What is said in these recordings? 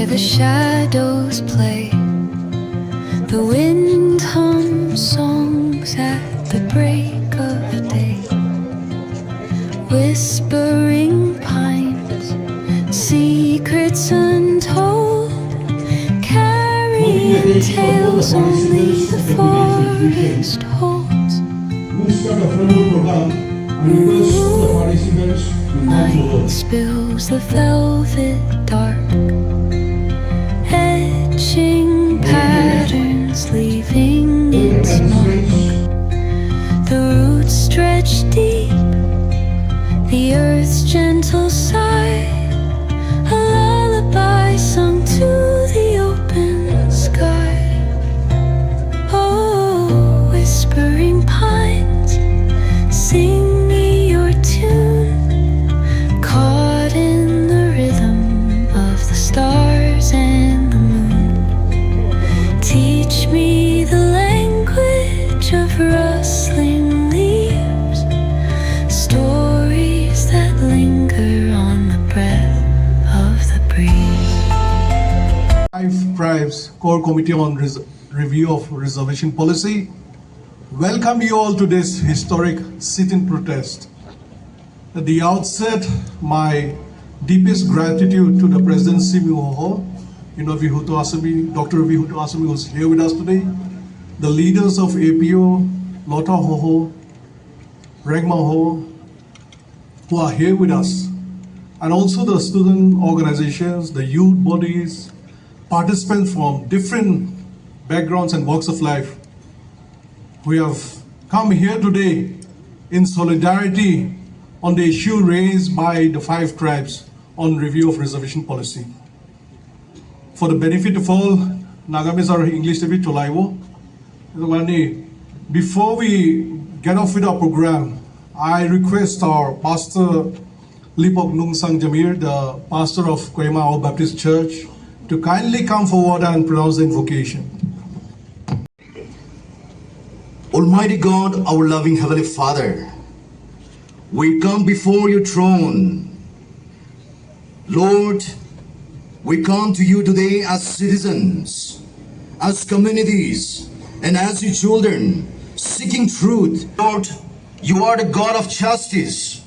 where the shadows play. The wind hums songs at the break of day. Whispering pines, secrets untold, carrying tales only the forest holds. Night spills the velvet dark, etching patterns, leaving its mark. The roots stretch deep, the earth's gentle sigh, a lullaby sung to the open sky. Oh, whispering pines, sing me your tune, caught in the rhythm of the stars and the moon. Teach me the language of rustling leaves, stories that linger on the breath of the breeze. Five Tribes Core Committee on Review of Reservation Policy welcome you all to this historic sit-in protest. At the outset, my deepest gratitude to the President Simi Hoho, Dr. Vihutu Asami, who's here with us today, the leaders of APO, Lota Hoho, Regma Hoho, who are here with us, and also the student organizations, the youth bodies, participants from different backgrounds and walks of life. We have come here today in solidarity on the issue raised by the five tribes on review of reservation policy. For the benefit of all, Nagamis are English to be Cholaiwo. Before we get off with our program, I request our Pastor Lipok Nung Sang Jamir, the pastor of Kohima Baptist Church, to kindly come forward and pronounce the invocation. Almighty God, our loving Heavenly Father, we come before your throne. Lord, we come to you today as citizens, as communities, and as your children, seeking truth. Lord, you are the God of justice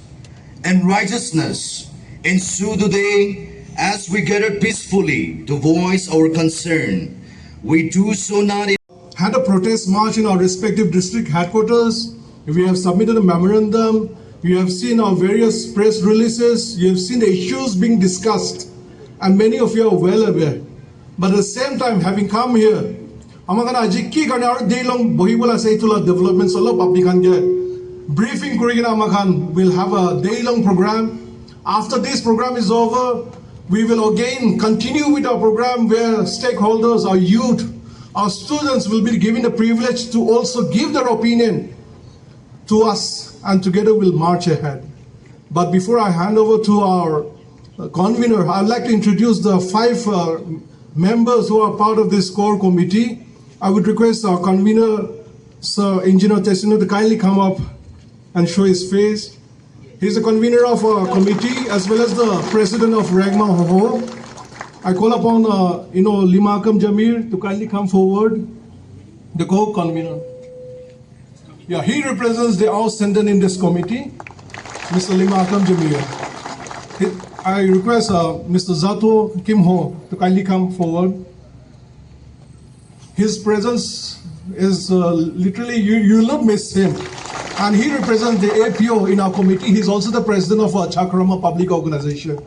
and righteousness, and so today, as we gather peacefully to voice our concern, we do so not in had a protest march in our respective district headquarters. We have submitted a memorandum. You have seen our various press releases. You have seen the issues being discussed, and many of you are well aware. But at the same time, having come here, developments briefing we'll have a day-long program. After this program is over, we will again continue with our program where stakeholders, our youth, our students will be given the privilege to also give their opinion to us, and together we'll march ahead. But before I hand over to our convener, I'd like to introduce the five members who are part of this core committee. I would request our convener, Sir Engineer Tessino, to kindly come up and show his face. He's the convener of our committee as well as the president of Regma Hoho. I call upon Limakam Jamir to kindly come forward, the co-convener. Yeah, he represents the Auscendant in this committee, Mr. Limakam Jamir. I request Mr. Zato Kim Ho to kindly come forward. His presence is literally, you will not miss him. And he represents the APO in our committee. He's also the president of our Chakrama Public Organization.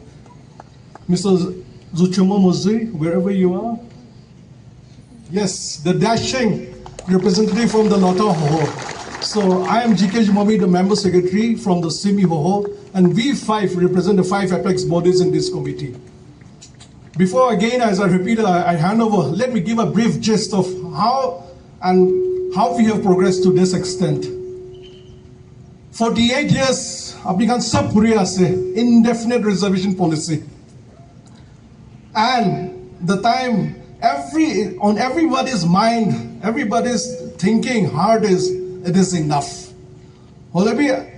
Mr. Zuchuma Muzui, wherever you are. Yes, the dashing representative from the Lota Hoho. So I am GK Jumami, the member secretary from the Simi Hoho, and we five represent the five apex bodies in this committee. Before again, as I repeat, I hand over, let me give a brief gist of how we have progressed to this extent. 48 years, applikan sab puriya se, indefinite reservation policy. And the time, on everybody's mind, everybody's thinking, heart is, it is enough. Individual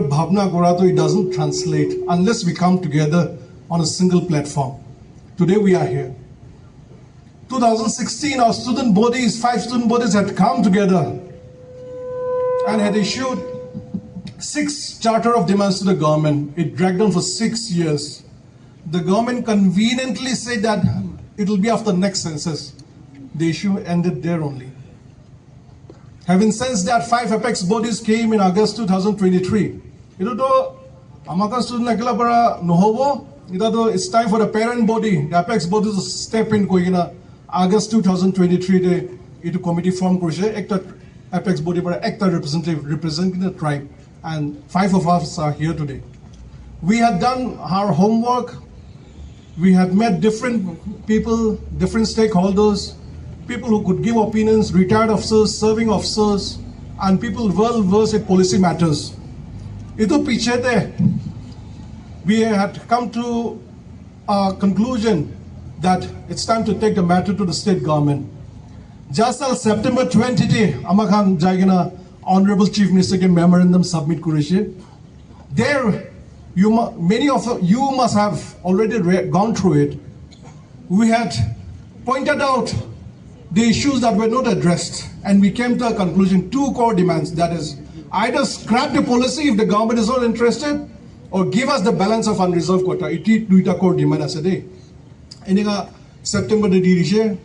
bhavna it doesn't translate unless we come together on a single platform. Today we are here. 2016, our student bodies, 5 student bodies had come together and had issued 6 charter of demands to the government. It dragged on for 6 years. The government conveniently said that it will be after next census. The issue ended there only. Having sensed that 5 apex bodies came in August 2023, it's time for the parent body, the apex body to step in. August 2023, it committee formed apex body, representative representing the tribe, and 5 of us are here today. We had done our homework. We had met different people, different stakeholders, people who could give opinions, retired officers, serving officers, and people well versed in policy matters. We had come to a conclusion that it's time to take the matter to the state government. Just on September 20, Amakhan Jaigana, Honorable Chief Minister ke memorandum submit kurishi. There, many of you must have already gone through it. We had pointed out the issues that were not addressed, and we came to a conclusion, 2 core demands. That is, either scrap the policy if the government is not interested, or give us the balance of unreserved quota. It is 2 core demand as a day. In September the dirishe,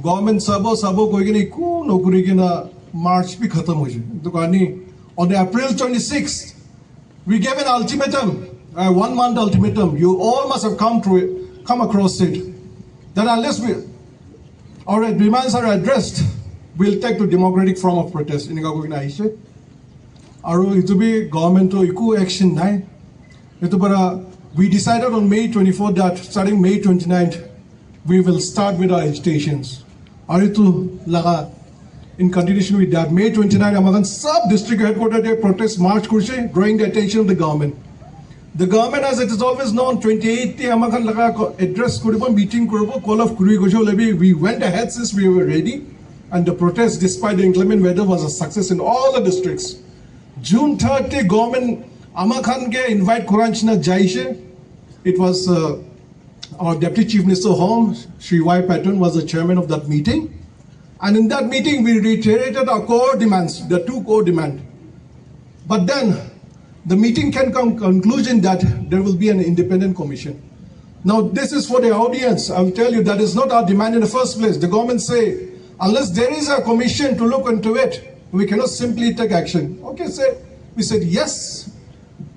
government sabo koigene ku nokuri kena March pi khatam hoje. On April 26th, we gave an ultimatum, a 1-month ultimatum. You all must have come across it. That unless our demands are addressed, we'll take to democratic form of protest. It to be government to equal action. We decided on May 24th that starting May 29th, we will start with our agitations. In continuation with that, May 29th, Amagan sub-district headquarters protest march drawing the attention of the government. The government, as it is always known, 28th Amagan address meeting call of we went ahead since we were ready, and the protest, despite the inclement weather, was a success in all the districts. June 3rd, government Amakhan ke invite Kuranchina Jaishe. It was our Deputy Chief Minister Home, Sri Y. Patton, was the chairman of that meeting. And in that meeting, we reiterated our core demands, the 2 core demands. But then, the meeting can come to conclusion that there will be an independent commission. Now, this is for the audience. I'll tell you that is not our demand in the first place. The government say, unless there is a commission to look into it, we cannot simply take action. Okay, we said yes.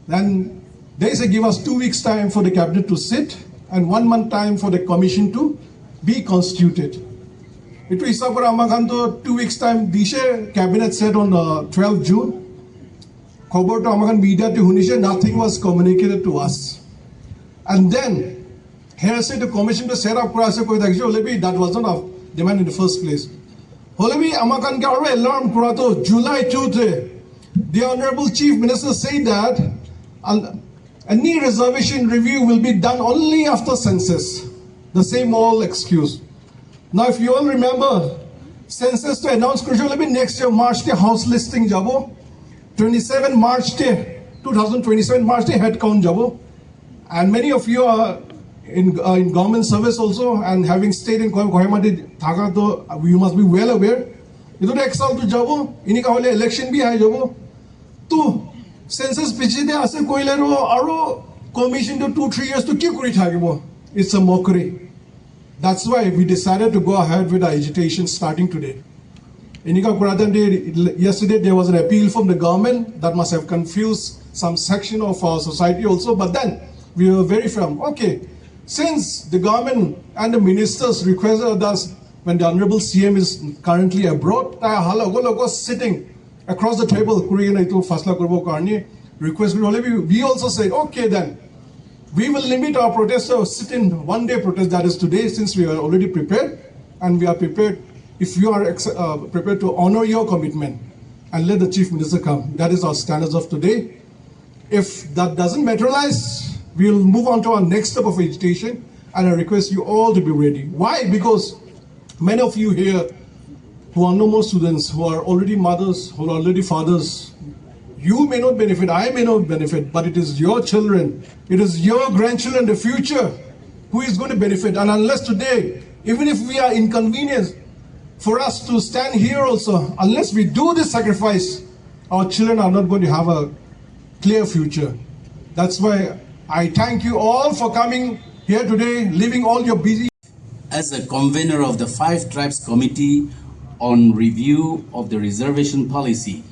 Then they say give us 2 weeks time for the cabinet to sit and 1 month time for the commission to be constituted. It was 2 weeks time. Dishe cabinet said on 12 June. Nothing was communicated to us. And then here said the commission to set up that was not a demand in the first place. Alarm July 2, the Honorable Chief Minister said that any reservation review will be done only after census. The same old excuse. Now, if you all remember, census to announce next year March the house listing jabo, 27 March 2027 March head count jabo, and many of you are in government service also, and having stayed in Kohima, you must be well aware. Ito na exalt to jabo, ini ka hole election bhi hai jabo. To census pichide ase koilero aro commission to 2-3 years to kyu kuri thakibo. It's a mockery. That's why we decided to go ahead with our agitation starting today. Yesterday there was an appeal from the government that must have confused some section of our society also, but then we were very firm. Okay, since the government and the ministers requested us, when the Honorable CM is currently abroad, sitting across the table, we also said, okay then, we will limit our protest to sit in 1-day protest, that is today, since we are already prepared, and we are prepared, if you are prepared to honor your commitment and let the Chief Minister come. That is our standards of today. If that doesn't materialize, we'll move on to our next step of agitation, and I request you all to be ready. Why? Because many of you here who are no more students, who are already mothers, who are already fathers, you may not benefit, I may not benefit, but it is your children, it is your grandchildren, the future. who is going to benefit. And unless today, even if we are inconvenienced for us to stand here also, unless we do this sacrifice, our children are not going to have a clear future. That's why I thank you all for coming here today, leaving all your busy. As a convener of the 5 Tribes Committee on review of the reservation policy,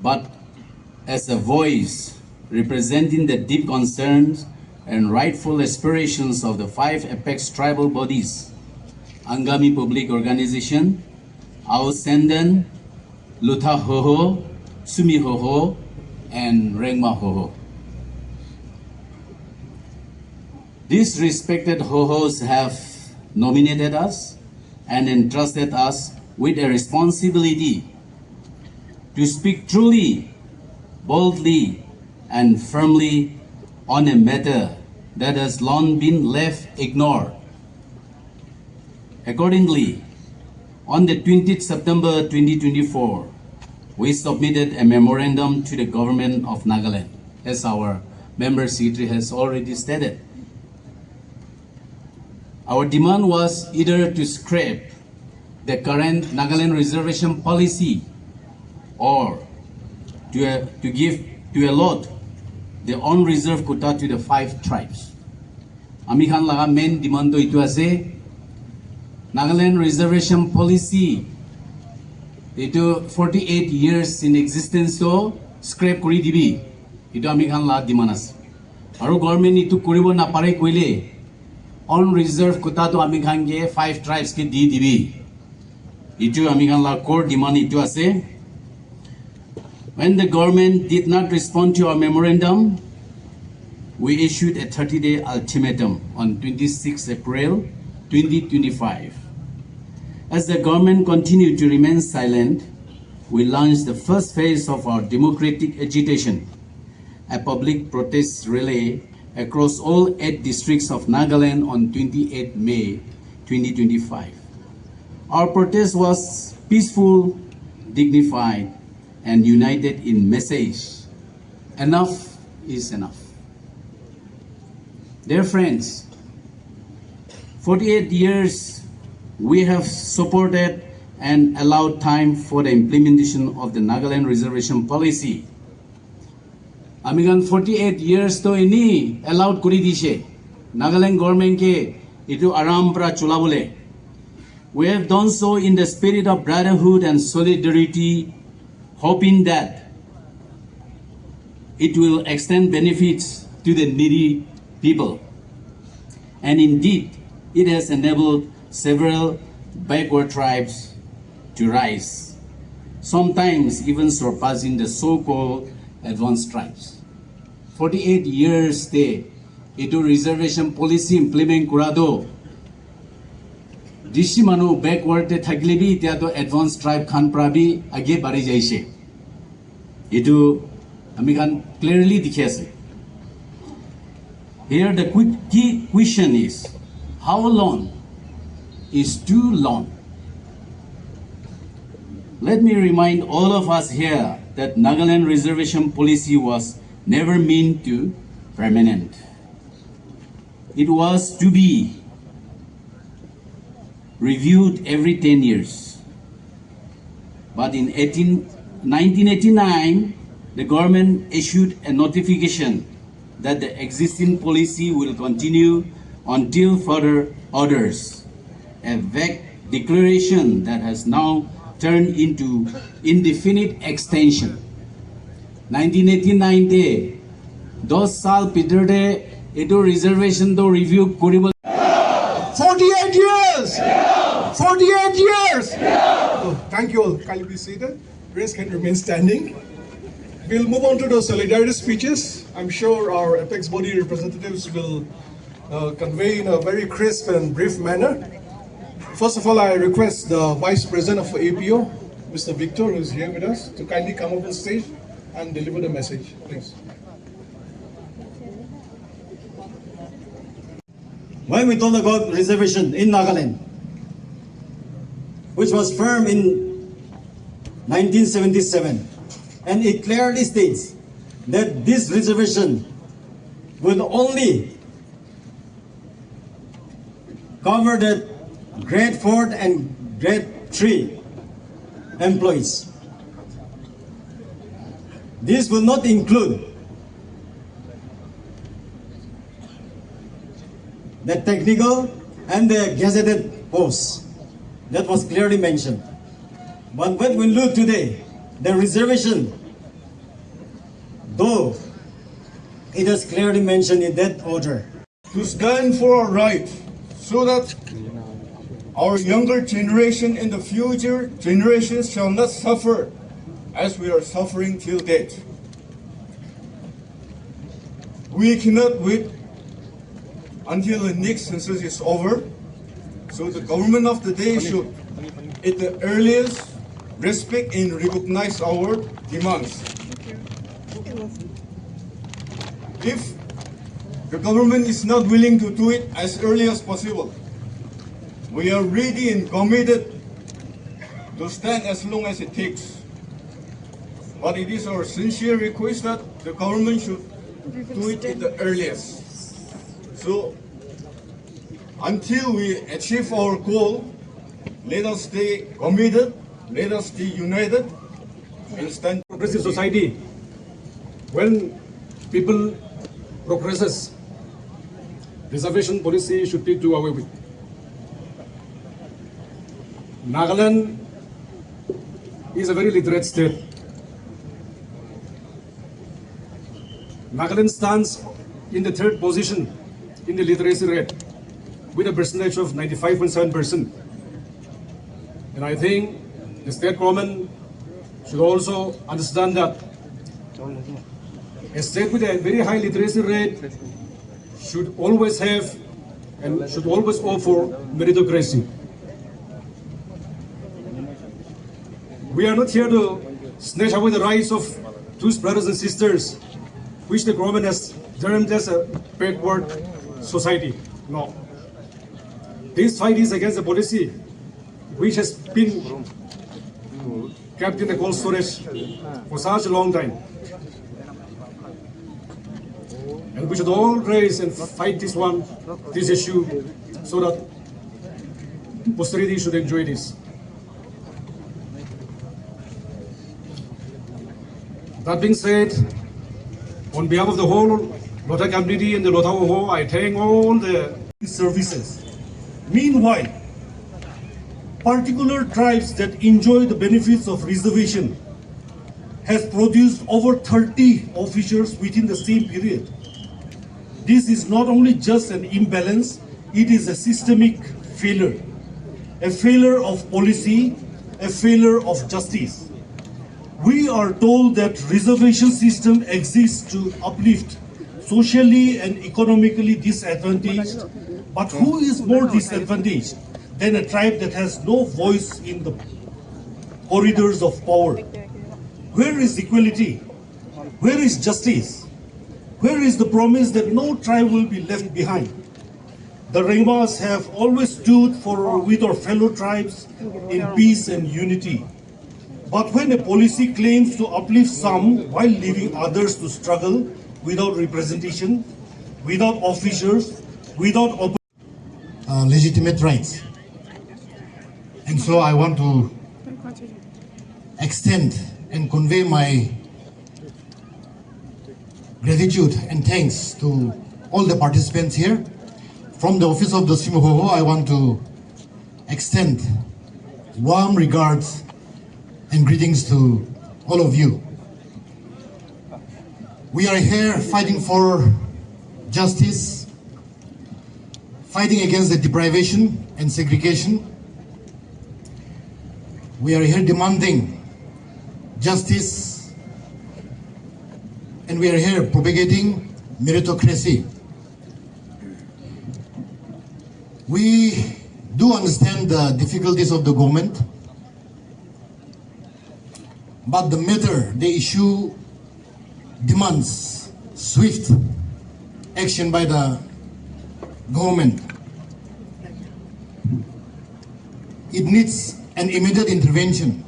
but as a voice representing the deep concerns and rightful aspirations of the 5 apex tribal bodies, Angami Public Organization, Ao Senden, Lutha Hoho, Sumi Hoho, and Rengma Hoho. These respected Hohos have nominated us and entrusted us with a responsibility to speak truly, boldly, and firmly on a matter that has long been left ignored. Accordingly, on the 20th September 2024, we submitted a memorandum to the government of Nagaland, as our member secretary has already stated. Our demand was either to scrap the current Nagaland reservation policy or to allot the unreserved quota to the 5 tribes. Ami khan laga main demand to itu ase Nagaland reservation policy itu 48 years in existence to scrap kori dibi. Itu ami khan laga demand ase. Aru government itu koribo na pare koile unreserved quota to ami khan ke 5 tribes ke di dibi. Itu ami khan laga core demand itu ase. When the government did not respond to our memorandum, we issued a 30-day ultimatum on 26 April 2025. As the government continued to remain silent, we launched the first phase of our democratic agitation, a public protest relay across all 8 districts of Nagaland on 28 May 2025. Our protest was peaceful, dignified, and united in message. Enough is enough. Dear friends, 48 years we have supported and allowed time for the implementation of the Nagaland reservation policy. Amigan 48 years to ini allowed kuri dishe. Nagaland government ke itu aram pra chula bole. We have done so in the spirit of brotherhood and solidarity, hoping that it will extend benefits to the needy people. And indeed, it has enabled several backward tribes to rise, sometimes even surpassing the so-called advanced tribes. 48 years they itu reservation policy implement kurado. Dishi manu backward te thakile bi tia to advanced tribe khan prabi age bari jaise. Itu ami khan clearly dikhi ase. Here the key question is, how long is too long? Let me remind all of us here that Nagaland reservation policy was never meant to permanent. It was to be reviewed every 10 years. But in 1989, the government issued a notification that the existing policy will continue until further orders, a vague declaration that has now turned into indefinite extension. 1989 de 10 saal pitar de eto reservation to review koribole 48 years! 48 years! Oh, thank you all. Kindly be seated. Raise can remain standing. We'll move on to the solidarity speeches. I'm sure our apex body representatives will convey in a very crisp and brief manner. First of all, I request the Vice President of APO, Mr. Victor, who is here with us, to kindly come up on stage and deliver the message, please. When we talk about reservation in Nagaland, which was firm in 1977, and it clearly states that this reservation will only cover the grade 4 and grade 3 employees. This will not include the technical and the gazetted posts. That was clearly mentioned. But when we look today, the reservation, though it is clearly mentioned in that order, to stand for our rights so that our younger generation and the future generations shall not suffer as we are suffering till date. We cannot wait until the next census is over, so the government of the day should, at the earliest, respect and recognize our demands. If the government is not willing to do it as early as possible, we are ready and committed to stand as long as it takes. But it is our sincere request that the government should do it at the earliest. So, until we achieve our goal, let us stay committed, let us stay united, and stand. Progressive society, when people progresses, reservation policy should be do away with. Nagaland is a very literate state. Nagaland stands in the third position in the literacy rate with a percentage of 95.7%. And I think the state government should also understand that a state with a very high literacy rate should always have and should always offer meritocracy. We are not here to snatch away the rights of those brothers and sisters, which the government has termed as a backward society. No. This fight is against a policy which has been kept in the cold storage for such a long time. And we should all raise and fight this issue, so that posterity should enjoy this. That being said, on behalf of the whole Lota community and the Lota Oho, I thank all the services. Meanwhile, particular tribes that enjoy the benefits of reservation has produced over 30 officers within the same period. This is not only just an imbalance, it is a systemic failure of policy, a failure of justice. We are told that reservation system exists to uplift socially and economically disadvantaged, but who is more disadvantaged than a tribe that has no voice in the corridors of power? Where is equality? Where is justice? Where is the promise that no tribe will be left behind? The Remas have always stood with our fellow tribes in peace and unity. But when a policy claims to uplift some while leaving others to struggle without representation, without officers, without legitimate rights. And so I want to extend and convey my gratitude and thanks to all the participants here. From the office of the Simohoho, I want to extend warm regards and greetings to all of you. We are here fighting for justice, fighting against the deprivation and segregation. We are here demanding justice, and we are here propagating meritocracy. We do understand the difficulties of the government, but the matter, the issue demands swift action by the government. It needs an immediate intervention.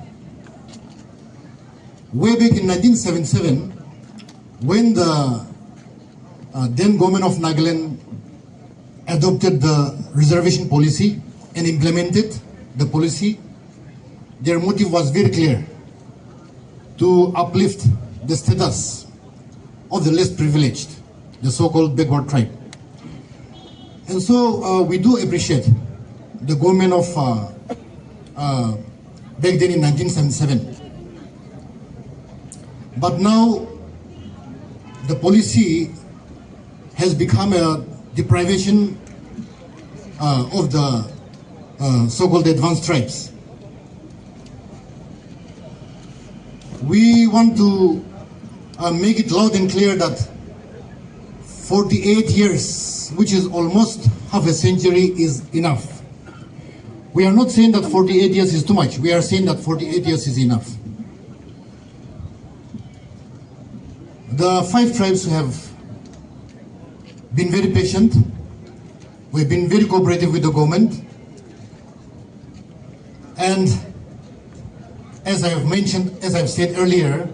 Way back in 1977, when the then government of Nagaland adopted the reservation policy and implemented the policy, their motive was very clear: to uplift the status of the less privileged, the so-called backward tribe. And so we do appreciate the government of back then in 1977. But now the policy has become a deprivation of the so-called advanced tribes. We want to make it loud and clear that 48 years, which is almost half a century, is enough. We are not saying that 48 years is too much. We are saying that 48 years is enough. The 5 tribes have been very patient. We've been very cooperative with the government. And as I have mentioned, as I've said earlier,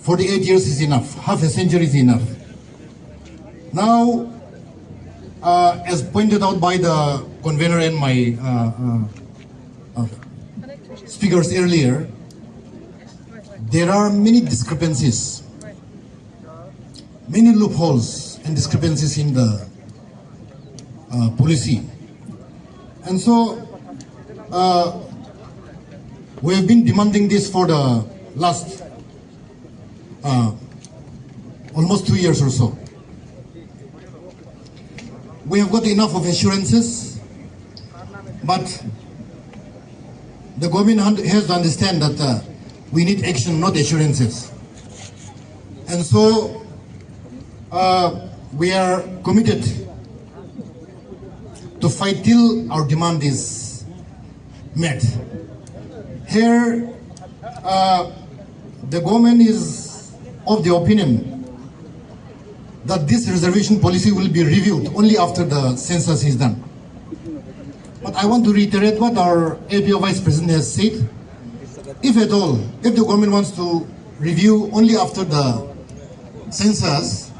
48 years is enough. Half a century is enough. Now, as pointed out by the convener and my speakers earlier, there are many discrepancies, many loopholes and discrepancies in the policy. And so, we have been demanding this for the last almost 2 years or so. We have got enough of assurances, but the government has to understand that we need action, not assurances. And so we are committed to fight till our demand is met. Here, the government is of the opinion that this reservation policy will be reviewed only after the census is done. But I want to reiterate what our APO Vice President has said. If at all, if the government wants to review only after the census,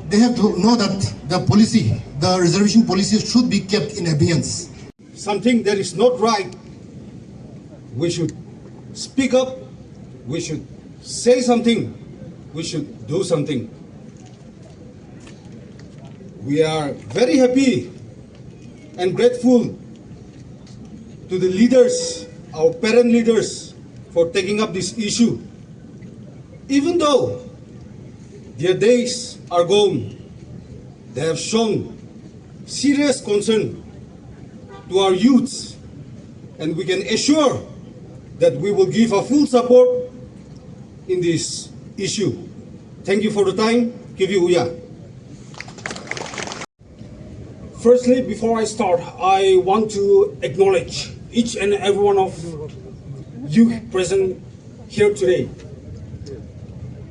they have to know that the policy, the reservation policy, should be kept in abeyance. Something that is not right, we should speak up, we should say something, we should do something. We are very happy and grateful to the leaders, our parent leaders, for taking up this issue. Even though their days are gone, they have shown serious concern to our youths, and we can assure that we will give our full support in this issue. Thank you for the time. Give you Uya. Firstly, before I start, I want to acknowledge each and every one of you present here today.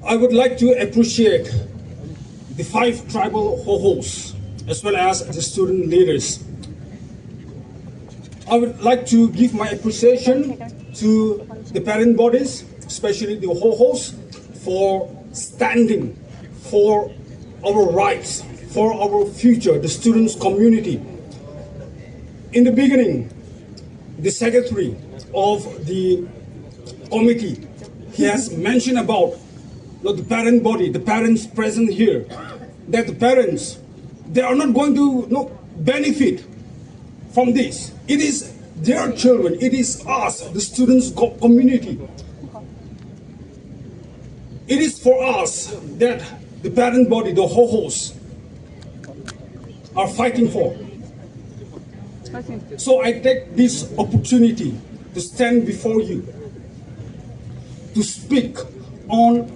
I would like to appreciate the 5 tribal hohos as well as the student leaders. I would like to give my appreciation to the parent bodies, especially the hohos, for standing for our rights, for our future, the students' community. In the beginning, the secretary of the committee, he has mentioned about the parent body, the parents present here, that the parents, they are not going to benefit from this. It is their children, it is us, the students' community. It is for us that the parent body, the hohos, are fighting for. So I take this opportunity to stand before you to speak on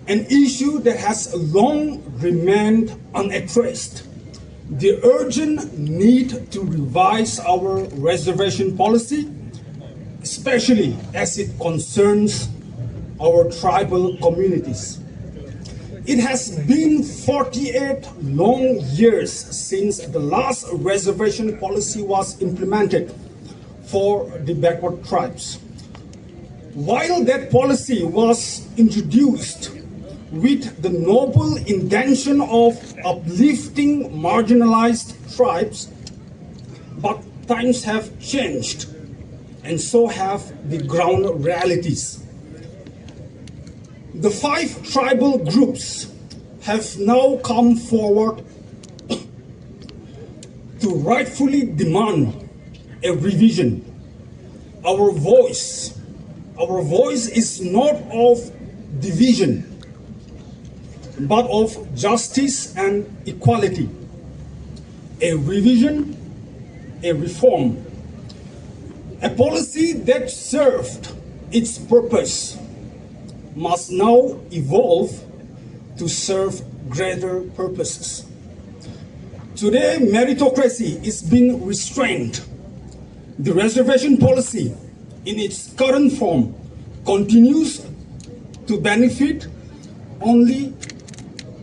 an issue that has long remained unaddressed. The urgent need to revise our reservation policy, especially as it concerns our tribal communities. It has been 48 long years since the last reservation policy was implemented for the backward tribes. While that policy was introduced with the noble intention of uplifting marginalized tribes, but times have changed, and so have the ground realities. The 5 tribal groups have now come forward to rightfully demand a revision. Our voice is not of division, but of justice and equality. A revision, a reform, a policy that served its purpose must now evolve to serve greater purposes. Today, meritocracy is being restrained. The reservation policy, in its current form, continues to benefit only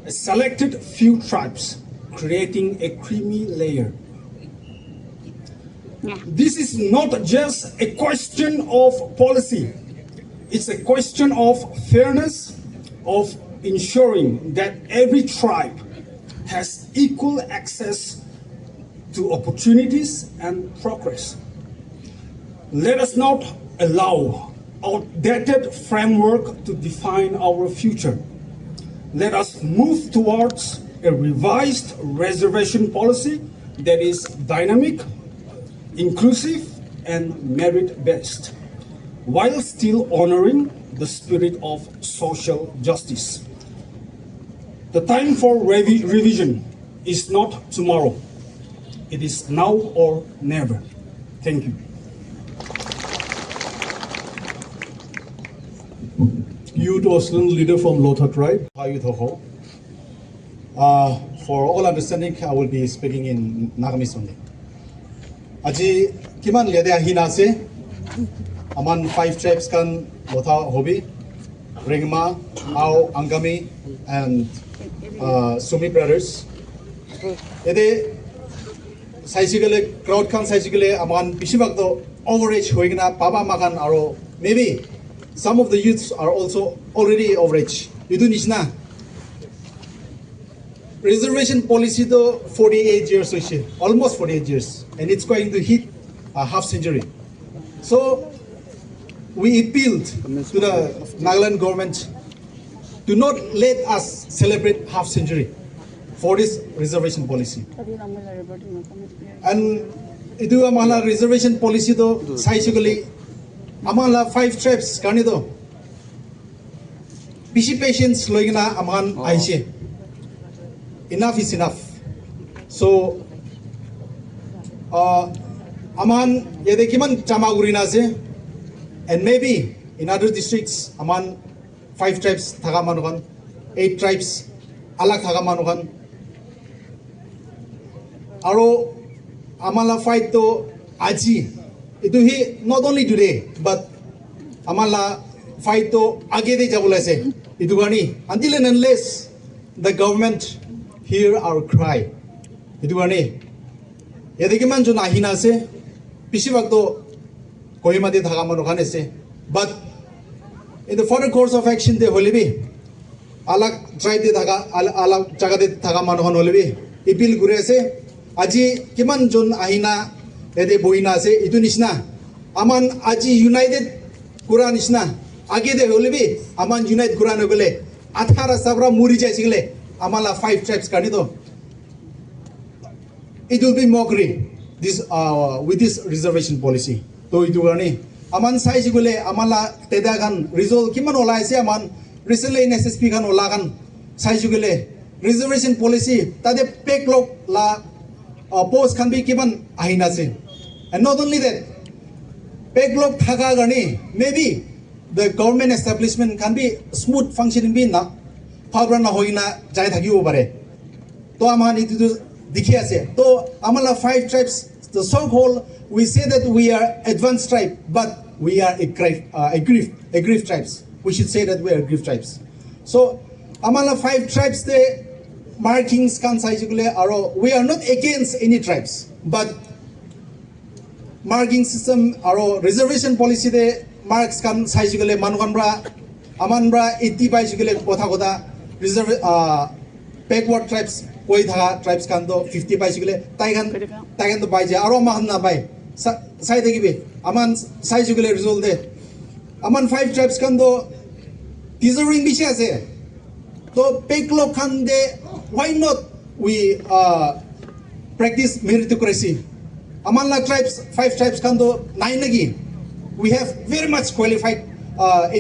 a selected few tribes, creating a creamy layer. This is not just a question of policy. It's a question of fairness, of ensuring that every tribe has equal access to opportunities and progress. Let us not allow outdated framework to define our future. Let us move towards a revised reservation policy that is dynamic, inclusive, and merit-based, while still honoring the spirit of social justice. The time for revision is not tomorrow. It is now or never. Thank you. Youth Australian leader from Lotha tribe, Hayut Hoho. For all understanding, I will be speaking in Nagamese only. Aji kiman lede ahina se aman 5 tribes kan Lotha hobi, Ringma, Ao, Angami, and Sumi brothers. Ede saisigale crowd kan saisigale aman bisibak do overage hoigna papa makan aro maybe some of the youths are also already overage. Idu nishna reservation policy to 48 years hoise, almost 48 years, and it's going to hit a half century. So we appealed to the Nagaland government to not let us celebrate half century for this reservation policy. And itu amala reservation policy to saisugally amala 5 tribes kanido bishi patience loigna aman aise. Enough is enough. So aman yedekiman chamagurina se, and maybe in other districts aman 5 tribes thagamanugan, 8 tribes alak thagamanugan. Aro amala fight to aji. Itu hi not only today, but amala fight to agede jabulase. Itu gani until and unless the government hear our cry. Itu gani yedekiman jo nahina se pisibak to Kohima de thagamanugan ese. But in the further course of action, they holibi alak tribe de thaga alak jaga de thagamanugan holibi ipil gure ase. Aji kiman jon ahina ede boina se itu nisna aman aji united kura nisna age de holibi aman united kura no gele 18 sabra muri jaisigle amala 5 tribes kani to it will be mockery this with this reservation policy to itu gani aman size gule amala teda kan result kiman ola ase aman recently in SSP kan ola kan size gule reservation policy tade backlog la post can be given ahinase. And not only that, backlog thaga gani maybe the government establishment can be smooth functioning bin na phabra na hoina jai thagi obare to aman itu dikhi ase to amala 5 tribes the so called we say that we are advanced tribe but we are aggrieved tribes. We should say that we are aggrieved tribes. So amala 5 tribes they markings kan saijule aro we are not against any tribes but marking system aro reservation policy de marks kan saijule manukan bra aman bra 80 baijule kotha kotha reserve backward tribes koi tha tribes kan do 50 pai sigule taigan do bai je aro ma han na bai sai de gibe aman sai sigule result de aman 5 tribes kan do deserving bi ase to backlog kan de why not we practice meritocracy aman la tribes 5 tribes kan do 9 lagi we have very much qualified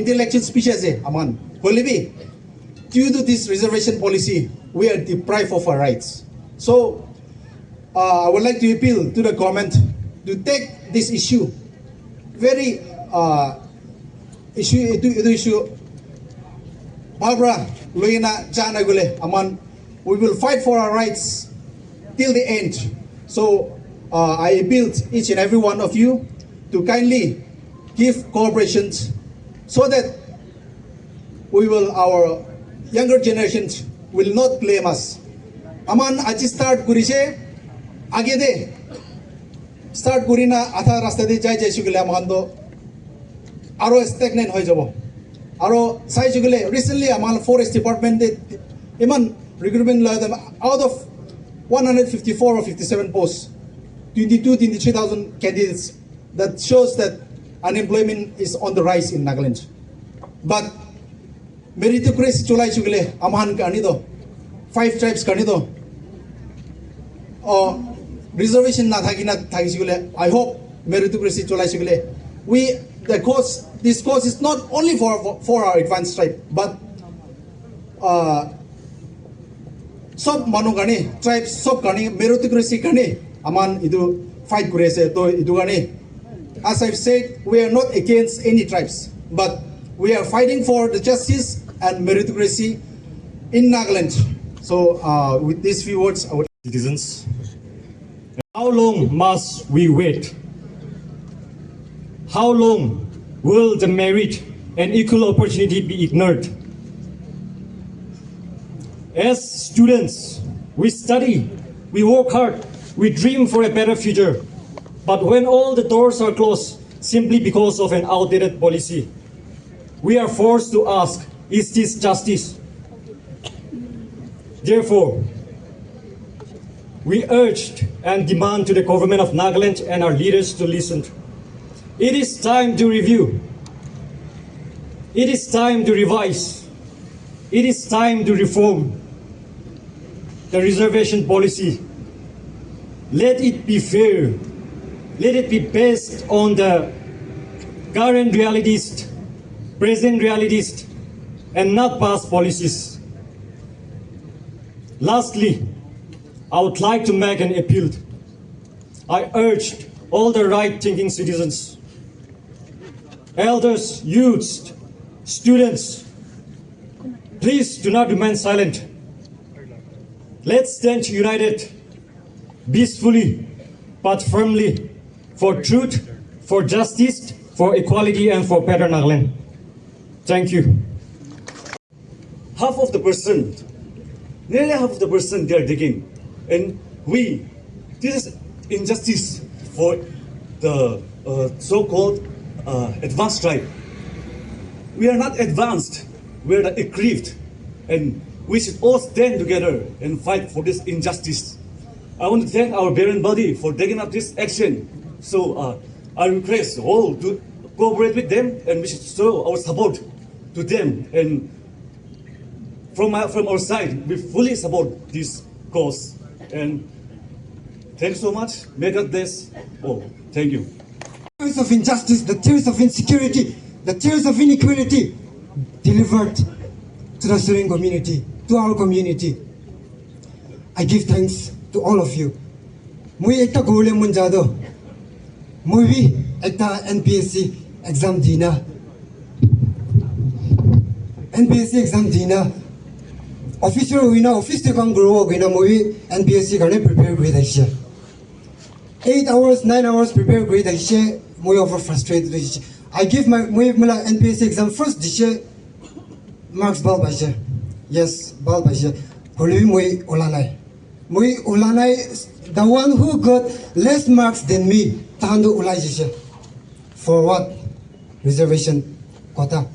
intellectual species aman holibi due to this reservation policy we are deprived of our rights. So I would like to appeal to the government to take this issue very issue Barbara Luina Jana Gule Aman, we will fight for our rights till the end. So I appeal to each and every one of you to kindly give cooperations so that we will, our younger generations will not blame us. Aman aji start gurise age de start gurina atha rasta de jai jai sugule amando aro stagnant hoy jabo aro sai sugule recently amal forest department de iman recruitment la them out of 154 or 57 posts 23,000 candidates that shows that unemployment is on the rise in Nagaland. But meritocracy chulai sugule amahan kani do 5 tribes kani do reservation na thagi sugule I hope meritocracy chulai sugule we this cause is not only for our advanced tribe but sob manu kani tribes sob kani meritocracy kani aman idu fight kurese to idu kani as I've said we are not against any tribes but we are fighting for the justice and meritocracy in Nagaland. So with these few words, I would citizens, how long must we wait? How long will the merit and equal opportunity be ignored? As students, we study, we work hard, we dream for a better future. But when all the doors are closed simply because of an outdated policy, we are forced to ask, is this justice? Therefore, we urged and demand to the government of Nagaland and our leaders to listen. It is time to review. It is time to revise. It is time to reform the reservation policy. Let it be fair. Let it be based on the current realities, present realities, and not past policies. Lastly, I would like to make an appeal. I urge all the right-thinking citizens, elders, youths, students, please do not remain silent. Let's stand united, peacefully, but firmly, for truth, for justice, for equality, and for better Nagaland. Thank you. Half of the person, nearly half of the person they are digging. And this is injustice for the so-called advanced tribe. We are not advanced, we are the aggrieved. And we should all stand together and fight for this injustice. I want to thank our parent body for taking up this action. So I request all to cooperate with them and we should show our support to them. And from our side, we fully support this cause. And thank you so much. May God bless all. Thank you. The tears of injustice, the tears of insecurity, the tears of inequality delivered to the student community, to our community. I give thanks to all of you. Mui ekta gole munjado. Mui ekta NPSC exam dina. NPSC exam dina. Officer wina office te kam grow wina mui NPSC karne prepare kuri daisha. 8 hours, 9 hours prepare kuri daisha. Mui over frustrated daisha. I give my mui mula NPSC exam first daisha. Marks bal baisha. Yes, bal baisha. Kuli mui olanai. Mui olanai, the one who got less marks than me, tahando ulai jisha. For what? Reservation quota.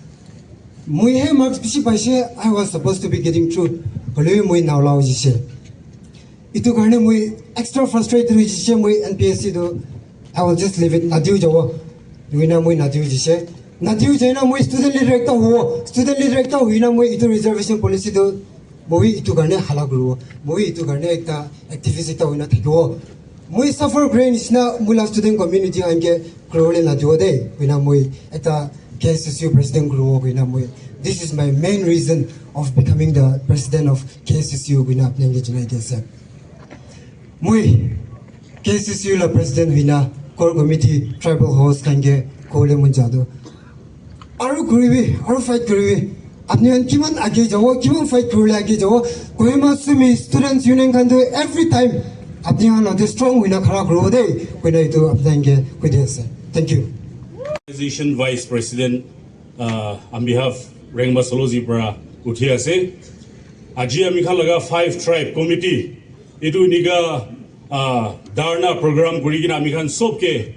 Mui he marks bisi paise, I was supposed to be getting through. Hole mui now lao jise. Itu karne mui extra frustrated hui jise mui NPSC do. I will just leave it. Nadiu jawa. Wina mui nadiu jise. Nadiu jaina mui student leader ekta huo. Student leader ekta huina mui itu reservation policy do. Mui itu karne hala guru. Mui itu karne ekta activist ekta huina thiko. Mui suffer brain isna mula student community ange growle nadiu de. Wina mui ekta KSSU president guru wina mui. This is my main reason of becoming the president of KSSU wina apne nge junai desa. Mui KSSU la president wina core committee tribal host kange kole munjado. Aru kuribi, aru fight kuribi. Apne an kiman age jawo, kiman fight kurule age jawo. Kohima sumi students union kan do every time. Apne an ante strong wina khara kuro de. Wina itu apne nge kudesa. Thank you. Organization Vice President on behalf Rengma Soloji para uthi ase. Aji ami khan laga 5 tribe committee. Itu niga dharna program kuri kina ami khan sob ke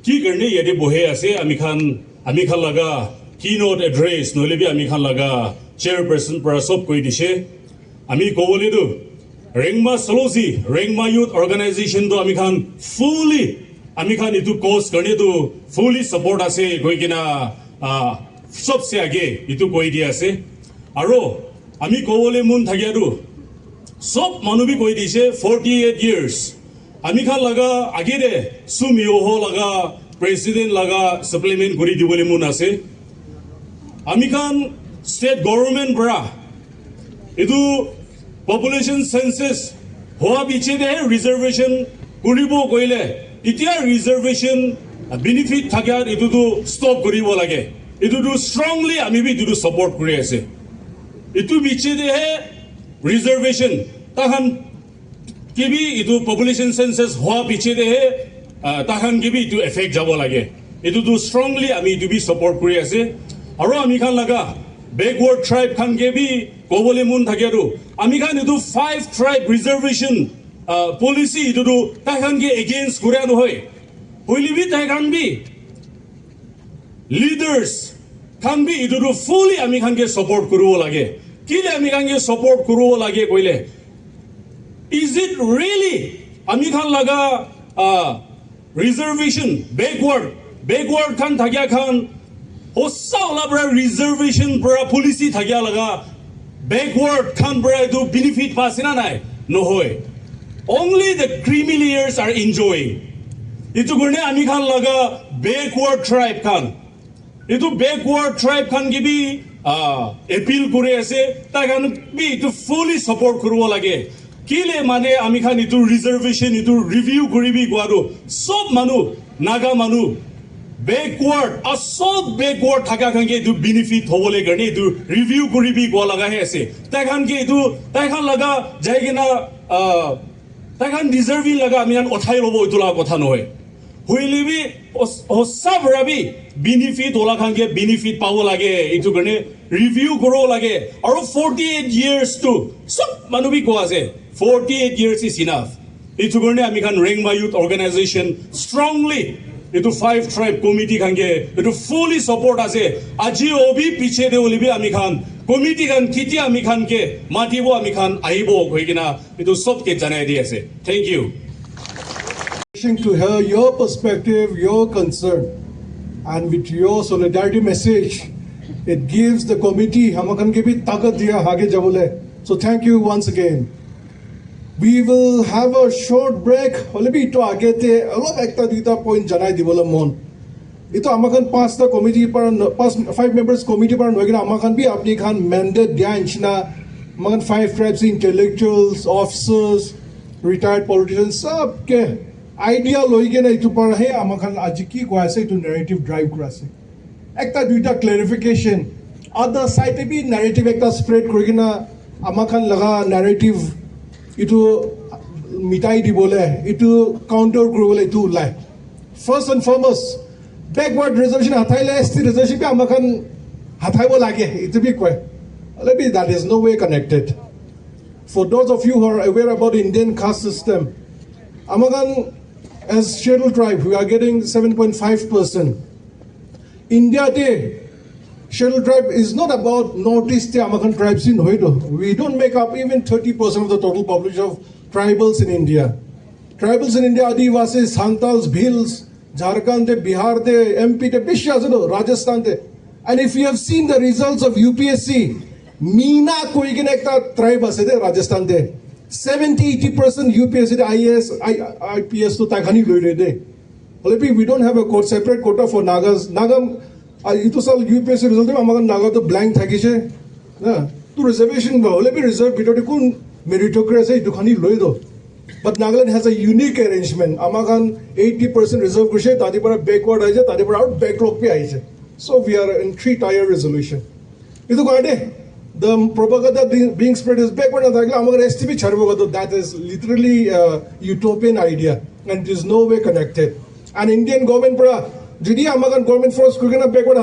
ki karne yade bohe ase ami khan laga keynote address noile bi ami khan laga chairperson para sob koi dise ami kobole du Rengma Soloji Rengma Youth Organization do ami khan fully ami khan itu cause karne du fully support ase koi kina sob se age itu koi dia ase aro ami kobole mun thagia du sob manubi koi dise 48 years ami khan laga agire sumio ho laga president laga supplement kuri dibole mun ase ami khan state government bra idu population census hoa biche de reservation kuribo koile itia reservation benefit thagar idu du stop koribo lage idu du strongly ami bi idu support kuri ase itu biche de reservation tahan kibi itu population census hoa piche de tahan kibi itu effect jabo lage itu tu strongly ami itu bi support kuri ase aro ami khan laga backward tribe khan ke bi kobole mun thake ru ami khan itu 5 tribe reservation policy itu tu tahan ke against kura no hoy hoili bi tahan bi leaders khan bi itu tu fully ami khan ke support kuru lage kile ami khan ke support kuru lage koile. Is it really ami khan laga reservation backward khan thagya khan hossa ola bra reservation bra policy thagya laga backward khan bra do benefit pasina nai no hoy only the creamy layers are enjoying itu gurne ami khan laga backward tribe khan itu backward tribe khan gibi appeal kore ase ta khan bi to fully support kurbo lage kile mane ami khan itu reservation itu review koribi gwaro sob manu naga manu backward a sob backward thaka khan ke itu benefit hobole garne itu review koribi gwa laga he ase ta khan ke itu ta khan laga jaigena ta khan deserving laga ami an othai robo itula kotha noy huilibi osab rabi benefit ola khan ke benefit pawo lage itu garne review koro lage aro 48 years to sob manu bi ko ase 48 years is enough. Itu garne ami khan Rengma Youth Organization strongly itu 5 tribe committee khange itu fully support ase aji obi piche de olibi ami khan committee khan kiti ami khan ke matibo ami khan aibo hoigina itu sob ke janai di ase. Thank you. To hear your perspective, your concern, and with your solidarity message, it gives the committee hamakan ke bhi takat diya aage jabole. So thank you once again. We will have a short break. Holebi to agete alop ekta duita point janai dibole mon. Ito amakan pass the committee par pass 5 members committee par noigina amakan bi apni khan mandate dia inchna amakan 5 tribes intellectuals, officers, retired politicians sab ke idea loige na itu par he amakan ajiki ko ase to narrative drive kurase. Ekta duita clarification. Other side bi narrative ekta spread korigina amakan laga narrative itu mitai di bole itu counter kurole itu lai first and foremost backward reservation hathai le ST reservation pe amakan hathai bo lage itu bi koi maybe that is no way connected. For those of you who are aware about the Indian caste system, amakan as scheduled tribe we are getting 7.5%. India de scheduled tribe is not about Northeast Amakan tribes in Hoido. We don't make up even 30% of the total population of tribals in India. Tribals in India, Adivasis, Santals, Bhils, Jharkhand, Bihar, MP, Rajasthan. And if you have seen the results of UPSC, Meena Koikin ekta tribe ase de Rajasthan de 70-80% UPSC IAS IPS to takhani loi de. We don't have a separate quota for Nagas. Nagam itu sal UPSC result amagan Naga to blank thakise. Na to reservation ba ole reserve bitode kun meritocracy dukhani loi do. But Nagaland has a unique arrangement. Amagan 80% reserve kushe tadi para backward aise tadi para out backlog pe aise. So we are in 3-tier resolution. Idu kade the propaganda being spread is backward. That is literally a utopian idea and it is no way connected. And Indian government government force backward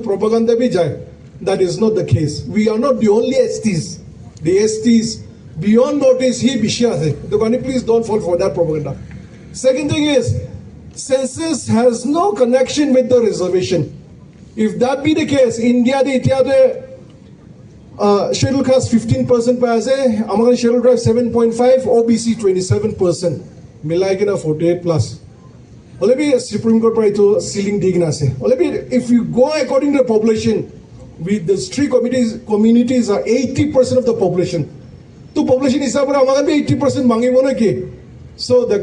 propaganda that is not the case. We are not the only STs. The STs beyond notice please don't fall for that propaganda. Second thing is census has no connection with the reservation. If that be the case, India schedule caste 15% pa ase, Amagan schedule tribe 7.5, OBC 27%. Milaikina 48 plus. Olebi Supreme Court pra ito ceiling digna ase. Olebi if you go according to the population, with the three communities are 80% of the population. To population hisab ra Amagan be 80% mangi mo na ki. So there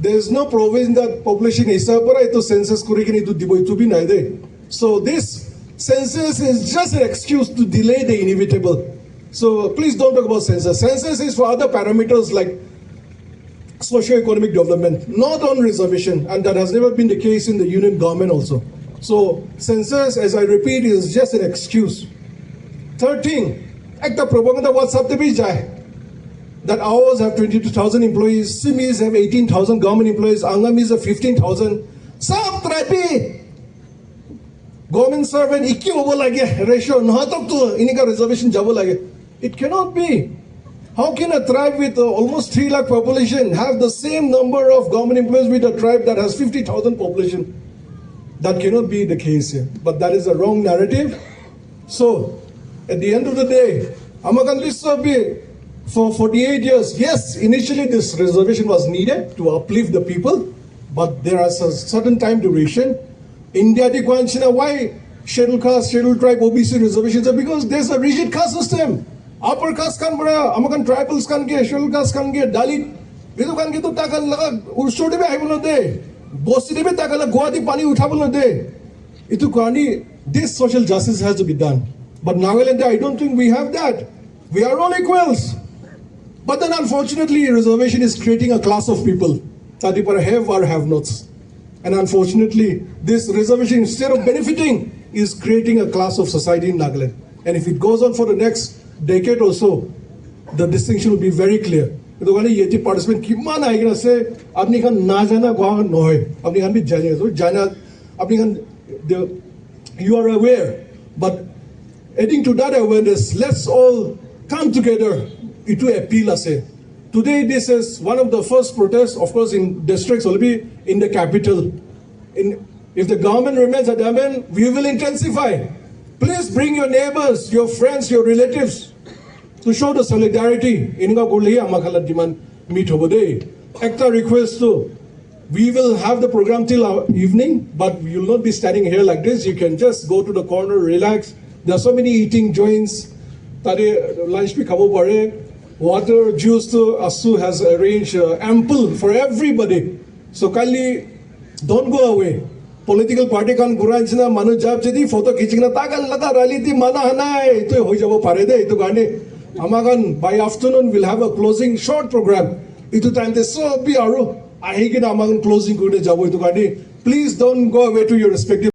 is no provision that population hisab ra ito census kurikin ito dibo ito binaide. So this census is just an excuse to delay the inevitable. So please don't talk about census. Census is for other parameters like socio-economic development, not on reservation, and that has never been the case in the union government also. So census, as I repeat, is just an excuse. Third thing, ekta propaganda WhatsApp te bhi jai. That ours have 22,000 employees, Simis have 18,000 government employees, Angamis have 15,000. Sab trapi. Government servant ikki hobo lage ratio nahatak to inika reservation jabo lage. It cannot be. How can a tribe with almost 3 lakh population have the same number of government employees with a tribe that has 50,000 population? That cannot be the case here. But that is a wrong narrative. So at the end of the day, Amakan Lissabi for 48 years, yes, initially this reservation was needed to uplift the people, but there is a certain time duration. India di Kwanchina, why scheduled caste, scheduled tribe, OBC reservations are because there's a rigid caste system. Upper caste kan bada, Amakan tribals kan ge, scheduled caste kan ge, Dalit, Vidu kan ge to takan laga, Urshode be haibolo de, Bosi de be takan laga, Guwahati pani uthabolo de. Itu kani, this social justice has to be done. But Nagaland, I don't think we have that. We are all equals. But then unfortunately, reservation is creating a class of people. Tadi para have or have nots. And unfortunately, this reservation, instead of benefiting, is creating a class of society in Nagaland. And if it goes on for the next decade or so, the distinction will be very clear. The one yeti participant kiman aigina say, apni kan na jana gwa noy, apni kan bhi jane. So jana, apni kan you are aware. But adding to that awareness, let's all come together to appeal ase. Today, this is one of the first protests, of course, in districts, will be in the capital. If the government remains adamant, we will intensify. Please bring your neighbors, your friends, your relatives to show the solidarity. Inga kurliya amakala demand meet over day. Ekta request to, we will have the program till our evening, but you will not be standing here like this. You can just go to the corner, relax. There are so many eating joints. Tade lunch bhi khabo pare. Water, juice to Asu has arranged ample for everybody. So kindly don't go away. Political party kan guranchina manu jab chedi photo khichina tagal lata rally ti mana hanai to hoi jabo pare de itu gane amagan by afternoon we'll have a closing short program. Itu time de so bi aru ahigina amagan closing kurde jabo itu gane. Please don't go away to your respective